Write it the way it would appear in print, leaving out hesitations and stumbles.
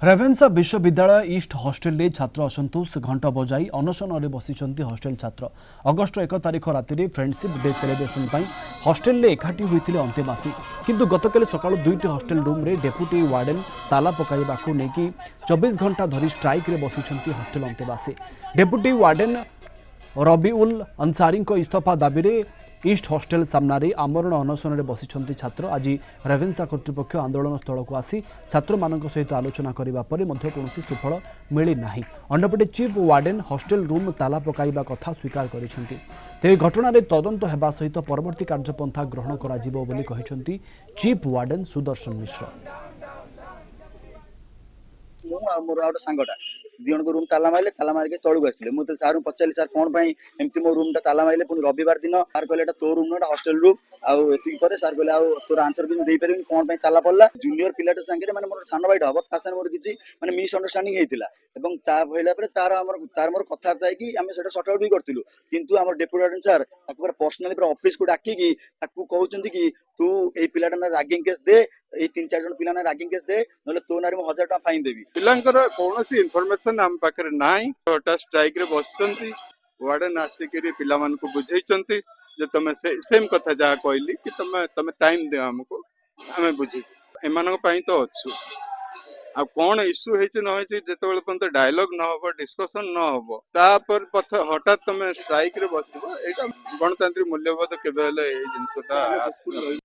रेवेन्सा विश्वविद्यालय east hostel रे छात्र असंतोष घंटा बजाई अनशन बसी हॉस्टेल छात्र अगस्ट 1 तारिख राति फ्रेंडशिप डे सेलिब्रेशन पर हॉस्टेल रे एकाठी होते अंतेवासी किंतु गतकाली सकाळु दुईटी हॉस्टेल रूम रे डेप्यूटी वार्डन ताला पकाइबा नहीं 24 घंटा धरी स्ट्राइक रे बसी हॉस्टेल अंतेवासी डेप्यूटी वार्डन रबिउल अंसारी इस्तीफा दाबी ईस्ट हॉस्टेल सामने आमरण अनशन बसी छात्र आज रेवेन्सा कर्तृपक्ष आंदोलन स्थल को आसी छात्र मान सहित आलोचना करने पर कौन सुफल मिलना अंडपटे चीफ वार्डन हॉस्टेल रूम ताला पकाइबा कथा स्वीकार करिसेंती तेज घटना तदंत होगा सहित परवर्ती कार्यपंथा ग्रहण कर चीफ वार्डन सुदर्शन मिश्र मोर गोटे सांगटा दिजन को रूम ताला मारिके तलू आसिले मुझे सार पचारि सार कौन एमती मो रूम ताला मारे पुणी रविवार दिन सार कहले तो रूम ना हॉस्टेल रूम आती सार कहले तोर आंसर भी दे पारे कौन ताला पड़ा जूनियर पिलाट संगे मैंने मोर सान भाई हम ता मोर किसी मैंने मिसअंडरस्टांडिंग होता तार मोर कथबार्ता है सर्ट आउट भी करूँ कितु आम डेप्यूटी वार्डन सार पर्सनाली पूरा ऑफिस को डाकिकी कहते कि तू ये पिलाटा ना रैगिंग केस दे ये 3-4 जन पिला ना रैगिंग केस दे ना तो ना 1000 टका फाइन देवी पिलांकर कौन इनफॉरमेशन आम पाखे ना हटा स्ट्राइक रे बसचंती वार्डन आसिक पिला को बुझे तुम सेम कथा जहाँ कहली कि तुम टाइम दे हमको आम बुझे एम तो अच्छु आ कौन इश्यू जो डायलॉग न हो डिस्कशन न हो तापर हठात तुम स्ट्राइक रे बस गणतांत्रिक मूल्यबोध के जिनसा